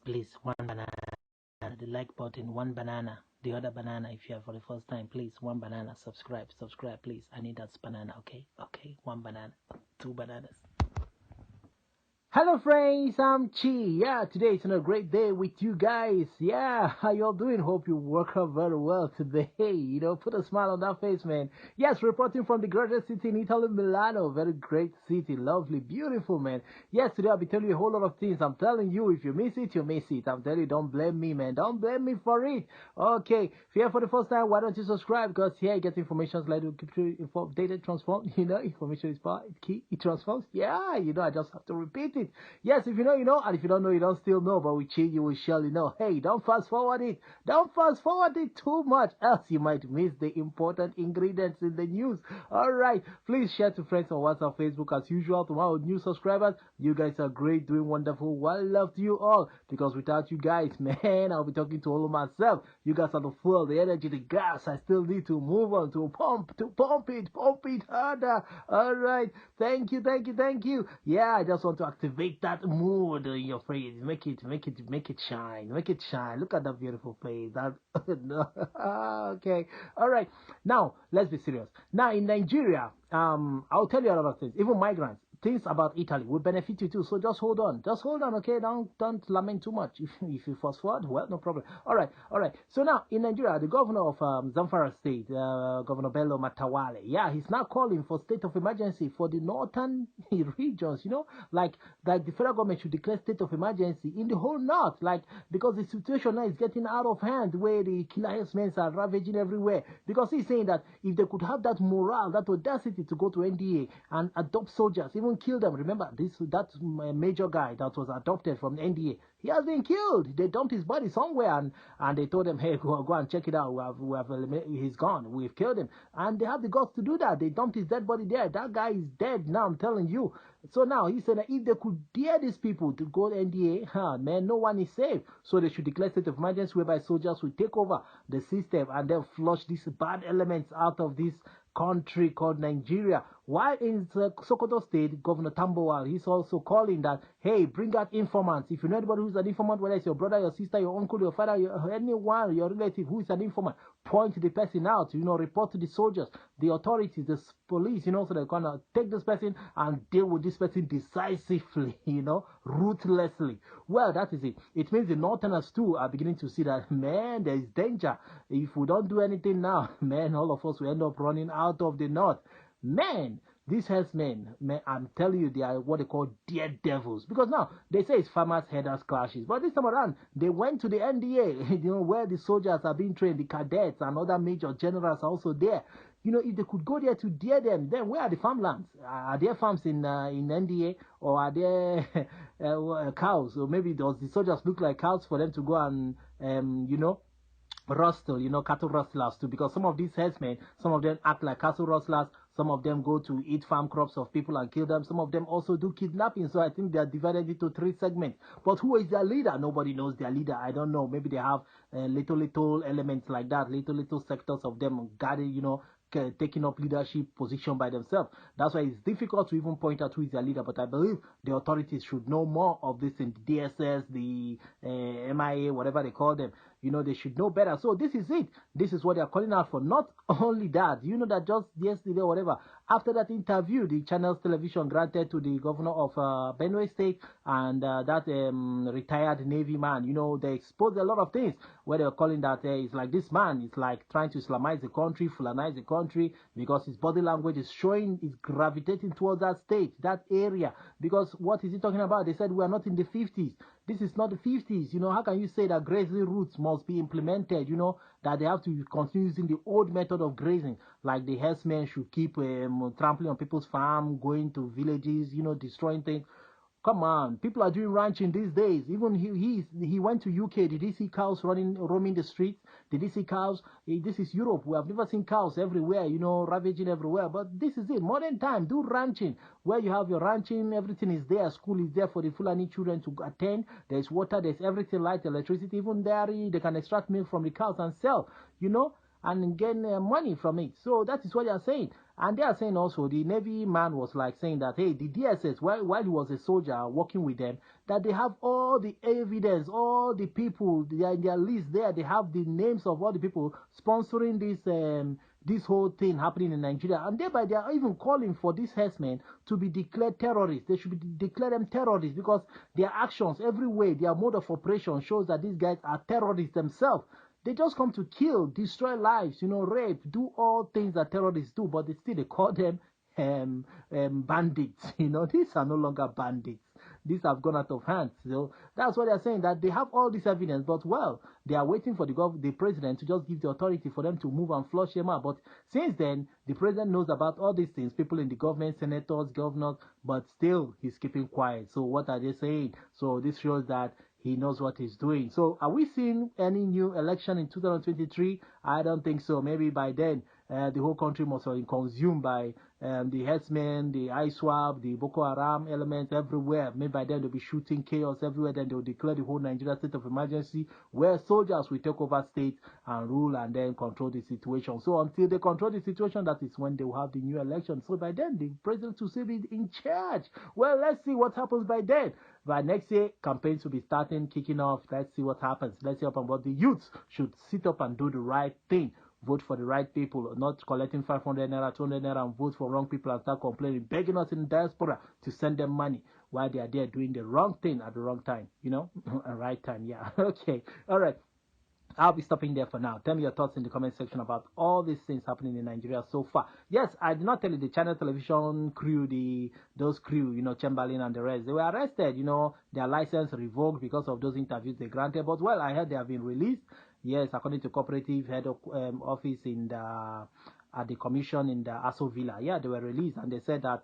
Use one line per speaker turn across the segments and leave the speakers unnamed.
please, one banana. The like button, one banana. The other banana, if you are for the first time, please, one banana. Subscribe, please. I need that banana, okay? Okay, one banana, two bananas. Hello friends, I'm Chi. Yeah, today is a great day with you guys. Yeah, how y'all doing? Hope you work out very well today. Put a smile on that face, man. Yes, reporting from the greatest city in Italy, Milano. Very great city, lovely, beautiful, man. Yes, today I'll be telling you a whole lot of things. I'm telling you, if you miss it, you miss it. I'm telling you, don't blame me, man. Don't blame me for it. Okay, if you're here for the first time, why don't you subscribe? Because here you get information like to keep you updated, transform. Information is power, key, it transforms. Yeah, I just have to repeat it. Yes, if you know, you know, and if you don't know, you don't still know, but with Chi, you will surely know. Hey, don't fast forward it. Don't fast forward it too much, else you might miss the important ingredients in the news. Alright, please share to friends on WhatsApp, Facebook as usual. To my new subscribers, you guys are great, doing wonderful. One love to you all, because without you guys, man, I'll be talking to all of myself. You guys are the fuel, the energy, the gas. I still need to move on, to pump it harder. Alright, thank you. Yeah, I just want to activate that mood in your face. Make it shine. Look at that beautiful face. That okay. Alright. Now let's be serious. Now in Nigeria, I'll tell you a lot of things. Even migrants. Things about Italy will benefit you too, so just hold on, okay? Don't lament too much. If you fast forward, well, no problem. All right. So now in Nigeria, the governor of Zamfara State, Governor Bello Matawale, yeah, he's now calling for state of emergency for the northern regions. Like the federal government should declare state of emergency in the whole north, like because the situation now is getting out of hand, where the killer herdsmen are ravaging everywhere. Because he's saying that if they could have that morale, that audacity to go to NDA and adopt soldiers, even kill them. Remember that major guy that was adopted from NDA, he has been killed. They dumped his body somewhere, and they told him, hey, go and check it out. He's gone. We've killed him. And they have the guts to do that. They dumped his dead body there. That guy is dead now, I'm telling you. So now he said that if they could dare these people to go to NDA, man, no one is safe. So they should declare state of emergency, whereby soldiers will take over the system and then flush these bad elements out of this country called Nigeria. While in Sokoto State, Governor Tambowal, he's also calling that, hey, bring out informants. If you know anybody who's an informant, whether it's your brother, your sister, your uncle, your father, anyone, your relative who is an informant, point the person out, report to the soldiers, the authorities, the police, so they're gonna take this person and deal with this person decisively, ruthlessly. Well, that is it. It means the northerners too are beginning to see that, man, there is danger. If we don't do anything now, man, all of us will end up running out of the north. Man, these herdsmen, man, I'm telling you, they are what they call daredevils. Because now, they say it's farmers, headers, clashes. But this time around, they went to the NDA, where the soldiers are being trained, the cadets and other major generals are also there. If they could go there to dare them, then where are the farmlands? Are there farms in NDA, or are there cows? Or maybe does the soldiers look like cows for them to go and, rustle, cattle rustlers too? Because some of these herdsmen, some of them act like cattle rustlers, some of them go to eat farm crops of people and kill them, some of them also do kidnapping. So I think they are divided into 3 segments. But who is their leader? Nobody knows their leader. I don't know. Maybe they have little elements like that, little sectors of them guarding, taking up leadership position by themselves. That's why it's difficult to even point out who is their leader. But I believe the authorities should know more of this in the DSS, the MIA, whatever they call them. They should know better. So this is it. This is what they are calling out for. Not only that, that just yesterday or whatever, after that interview, the channel's television granted to the governor of Benue State and that retired Navy man, they exposed a lot of things where they are calling that it's like this man is like trying to Islamize the country, Fulanize the country, because his body language is showing, is gravitating towards that state, that area. Because what is he talking about? They said we are not in the 50s. This is not the 50s. How can you say that grazing routes must be implemented, that they have to continue using the old method of grazing, like the herdsmen should keep trampling on people's farm, going to villages, destroying things. Come on, people are doing ranching these days. Even he went to UK. Did he see cows roaming the streets? Did he see cows? This is Europe. We have never seen cows everywhere, ravaging everywhere. But this is it. Modern time, do ranching. Where you have your ranching, everything is there. School is there for the Fulani children to attend. There's water, there's everything, light, electricity, even dairy. They can extract milk from the cows and sell, and gain money from it. So that is what they are saying. And they are saying also the Navy man was like saying that, hey, the DSS, while he was a soldier working with them, that they have all the evidence, all the people, their list there, they have the names of all the people sponsoring this whole thing happening in Nigeria. And thereby they are even calling for these herdsmen to be declared terrorists. They should declare them terrorists because their actions every way, their mode of operation shows that these guys are terrorists themselves. They just come to kill, destroy lives, rape, do all things that terrorists do, but they call them bandits. These are no longer bandits. These have gone out of hand. So that's what they're saying, that they have all this evidence, but well, they are waiting for the president to just give the authority for them to move and flush them out. But since then, the president knows about all these things, people in the government, senators, governors, but still he's keeping quiet. So what are they saying? So this shows that he knows what he's doing. So are we seeing any new election in 2023? I don't think so. Maybe by then, the whole country must have been consumed by the herdsmen, the ISWAP, the Boko Haram elements everywhere. Maybe by then they'll be shooting chaos everywhere. Then they'll declare the whole Nigeria state of emergency, where soldiers will take over states and rule and then control the situation. So until they control the situation, that is when they will have the new election. So by then, the president will still be in charge. Well, let's see what happens by then. By next year, campaigns will be starting, kicking off. Let's see what happens. Let's see what the youths should sit up and do the right thing. Vote for the right people, not collecting 500 naira, 200 naira, and vote for wrong people and start complaining, begging us in the diaspora to send them money while they are there doing the wrong thing at the wrong time. Right time, yeah. Okay, all right. I'll be stopping there for now. Tell me your thoughts in the comment section about all these things happening in Nigeria so far. Yes, I did not tell you the channel television crew, those crew, Chamberlain and the rest. They were arrested, their license revoked because of those interviews they granted. But well, I heard they have been released. Yes, according to cooperative head of office at the commission in the Aso Villa. Yeah, they were released and they said that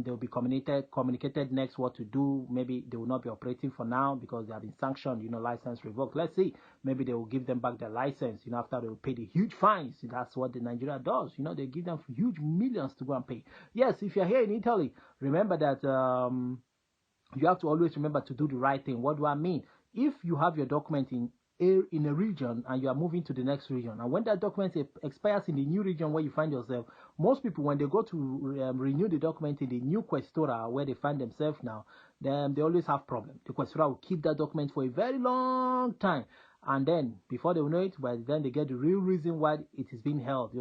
they'll be communicated next what to do. Maybe they will not be operating for now because they have been sanctioned, license revoked. Let's see. Maybe they will give them back their license, after they will pay the huge fines. That's what the Nigeria does. They give them huge millions to go and pay. Yes, if you're here in Italy, remember that you have to always remember to do the right thing. What do I mean? If you have your document in a region and you are moving to the next region, and when that document expires in the new region where you find yourself, most people, when they go to renew the document in the new questura where they find themselves now, then they always have problems. The questura will keep that document for a very long time, and then before they know it, by then they get the real reason why it is being held.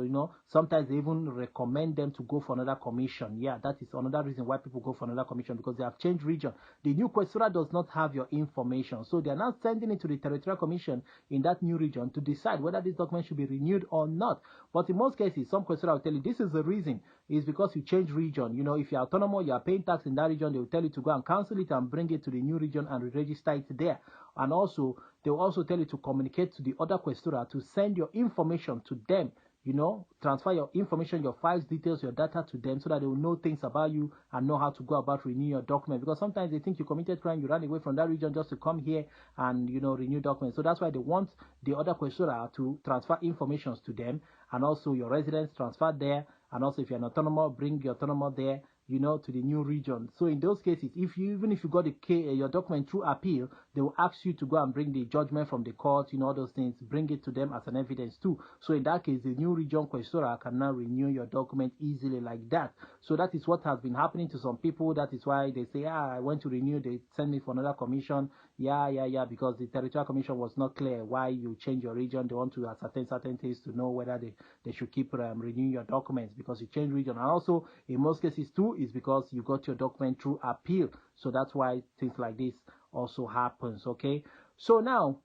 Sometimes they even recommend them to go for another commission. Yeah, that is another reason why people go for another commission, because they have changed region. The new questura does not have your information, so they are now sending it to the territorial commission in that new region to decide whether this document should be renewed or not. But in most cases, some questura will tell you this is the reason. It's because you change region. If you're autonomous, you are paying tax in that region, they will tell you to go and cancel it and bring it to the new region and re-register it there. And also, they will also tell you to communicate to the other questura to send your information to them. Transfer your information, your files, details, your data to them so that they will know things about you and know how to go about renewing your document. Because sometimes they think you committed crime, you ran away from that region just to come here and, renew documents. So that's why they want the other questura to transfer information to them, and also your residence transfer there. And also if you're an autonomous, bring your autonomous there, to the new region. So in those cases, even if you got your document through appeal, they will ask you to go and bring the judgment from the court, all those things, bring it to them as an evidence too. So in that case, the new region questura can now renew your document easily like that. So that is what has been happening to some people. That is why they say, I went to renew, they send me for another commission. Yeah, because the territorial commission was not clear why you change your region. They want to ascertain certain things to know whether they should keep renewing your documents because you change region. And also, in most cases too, is because you got your document through appeal. So that's why things like this also happens. Okay, so now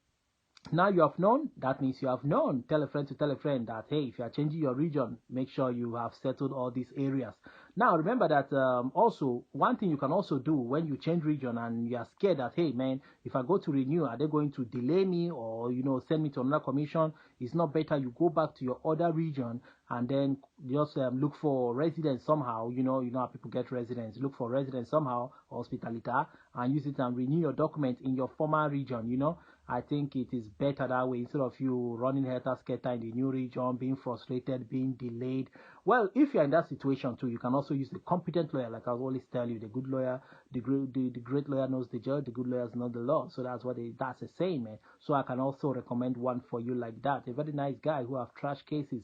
you have known. That means you have known. Tell a friend to tell a friend that, hey, if you are changing your region, make sure you have settled all these areas. Now remember that also one thing you can also do when you change region and you are scared that, hey man, if I go to renew, are they going to delay me or send me to another commission? It's not better you go back to your other region and then just look for residence somehow. You know how people get residence. Look for residence somehow, hospitalita, and use it and renew your document in your former region. I think it is better that way instead of you running helter skelter in the new region, being frustrated, being delayed. Well, if you're in that situation too, you can also also use the competent lawyer, like I always tell you, the good lawyer, the great lawyer knows the judge, the good lawyers know the law. So that's that's a saying, man. So I can also recommend one for you like that. A very nice guy who have trash cases,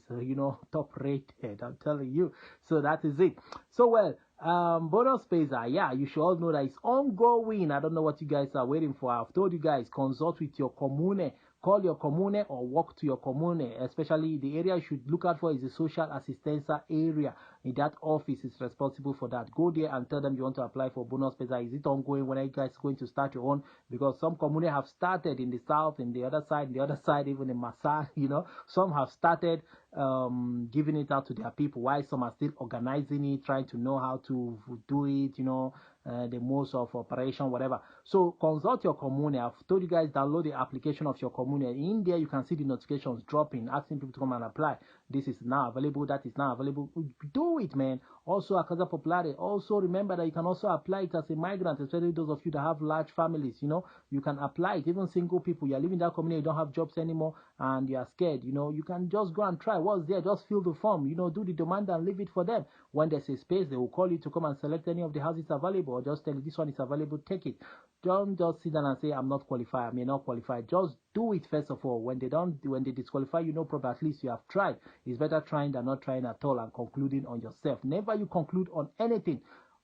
top rated. I'm telling you. So that is it. So well, bonus Pesa, yeah, you should all know that it's ongoing. I don't know what you guys are waiting for. I've told you guys, consult with your commune. Call your commune or walk to your commune. Especially the area you should look out for is the social assistance area. In that office is responsible for that. Go there and tell them you want to apply for bonus Pesa. Is it ongoing? When are you guys going to start your own? Because some commune have started in the south, in the other side, even in Massa, some have started giving it out to their people, while some are still organizing it, trying to know how to do it, the modes of operation, whatever. So consult your commune. I've told you guys, download the application of your commune. In there, you can see the notifications dropping, asking people to come and apply. This is now available, that is now available. Do it, man. Also, a Casa Populare. Also, remember that you can also apply it as a migrant, especially those of you that have large families. You can apply it. Even single people, you are living in that community, you don't have jobs anymore, and you are scared. You can just go and try. What's there? Just fill the form. Do the demand and leave it for them. When there's a space, they will call you to come and select any of the houses available, or just tell you this one is available. Take it. Don't just sit down and say I'm not qualified. I may not qualify. Just do it first of all. When they disqualify you, no problem. At least you have tried. It's better trying than not trying at all and concluding on yourself. Never you conclude on anything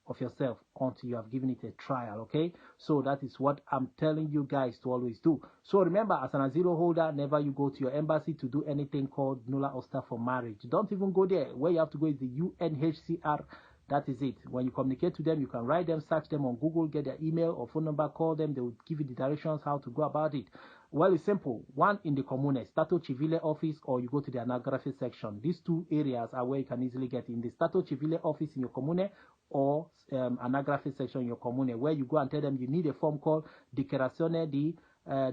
of yourself until you have given it a trial. Okay, so that is what I'm telling you guys to always do. So remember, as an asylum holder, never you go to your embassy to do anything called nulla osta for marriage. Don't even go there. Where you have to go is the UNHCR. That is it. When you communicate to them, you can write them, search them on Google, get their email or phone number, call them. They will give you the directions how to go about it. Well, it's simple. One in the commune, Stato Civile office, or you go to the anagraphy section. These two areas are where you can easily get in the Stato Civile office in your commune, or anagraphy section in your commune, where you go and tell them you need a form called Dichiarazione di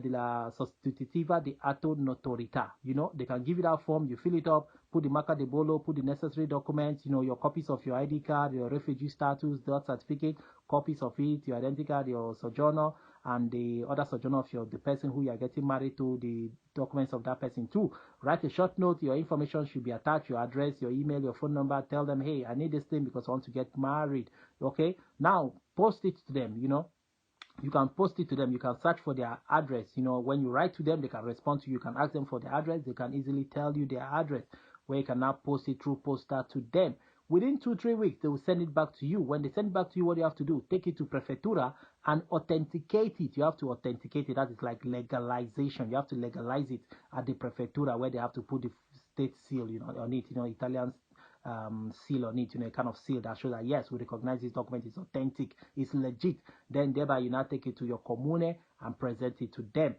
la sostitutiva di atto notorietà. They can give you that form, you fill it up, put the marca de bolo, put the necessary documents, your copies of your ID card, your refugee status, birth certificate, copies of it, your identity card, your sojourner, and the other sojourner of the person who you are getting married to, the documents of that person too. Write a short note. Your information should be attached, your address, your email, your phone number. Tell them, hey, I need this thing because I want to get married. Okay, now post it to them. You can post it to them. You can search for their address. When you write to them, they can respond to you. You can ask them for their address. They can easily tell you their address, where you can now post it through poster to them. Within 2-3 weeks, they will send it back to you. When they send it back to you, what you have to do, take it to Prefectura and authenticate it. You have to authenticate it. That is like legalization. You have to legalize it at the Prefectura, where they have to put the state seal, on it, Italian seal on it, a kind of seal that shows that yes, we recognize this document is authentic, it's legit. Then thereby you now take it to your commune and present it to them.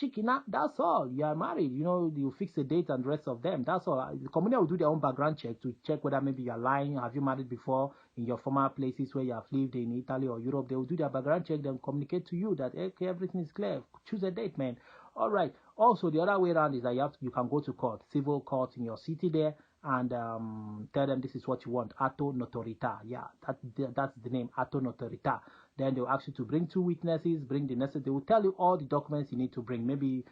Shikina, that's all. You are married, you fix the date and the rest of them. That's all. The commune will do their own background check to check whether maybe you are lying. Have you married before in your former places where you have lived in Italy or Europe? They will do their background check, then communicate to you that okay, everything is clear. Choose a date, man. All right. Also, the other way around is that you can go to court, civil court in your city there, and tell them this is what you want, atto notorietà. Yeah, that's the name, atto notorietà. Then they'll ask you to bring 2 witnesses, bring the necessary. They will tell you all the documents you need to bring. Maybe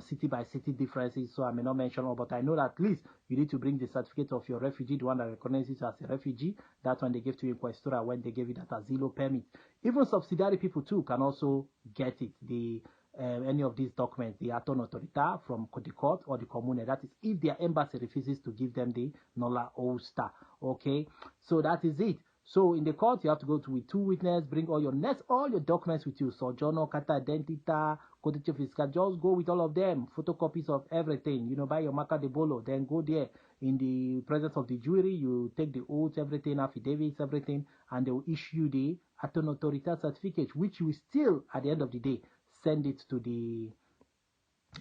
city by city differences, so I may not mention all, but I know that at least you need to bring the certificate of your refugee, the one that recognizes you as a refugee. That one they give to you in Questura when they give you that asilo permit. Even subsidiary people too can also get it. Any of these documents, the atto notorietà from the court or the commune. That is if their embassy refuses to give them the nulla osta. Okay, so that is it. So in the court, you have to go with 2 witnesses, bring all your documents with you. Sojourner, carta d'identità, codice fiscal. Just go with all of them. Photocopies of everything. Buy your marca de bolo. Then go there in the presence of the jury. You take the oaths, everything, affidavits, everything, and they will issue the atto notorietà certificate, which you will still, at the end of the day, send it to the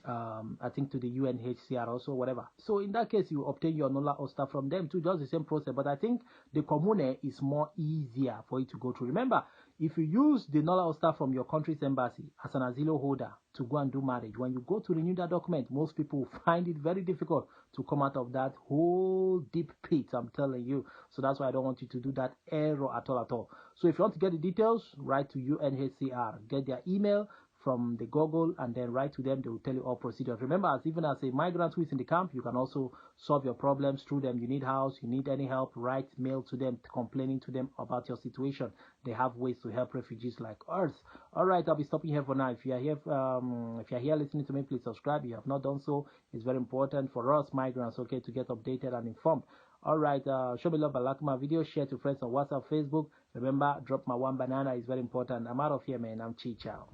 I think to the UNHCR also, whatever. So in that case, you obtain your nulla osta from them too, just the same process. But I think the commune is more easier for you to go through. Remember, if you use the nulla osta from your country's embassy as an asilo holder to go and do marriage, when you go to renew that document, most people find it very difficult to come out of that whole deep pit, I'm telling you. So that's why I don't want you to do that error at all. So if you want to get the details, write to UNHCR, get their email, from the Google and then write to them. They will tell you all procedures. Remember, even as a migrant who is in the camp, you can also solve your problems through them. You need house, you need any help, write mail to them, complaining to them about your situation. They have ways to help refugees like us. All right, I'll be stopping here for now. If you are here listening to me, please subscribe. If you have not done so, it's very important for us migrants, okay, to get updated and informed. All right, show me love by liking my video, share to friends on WhatsApp, Facebook. Remember, drop my one banana is very important. I'm out of here, man. I'm Chi Chow.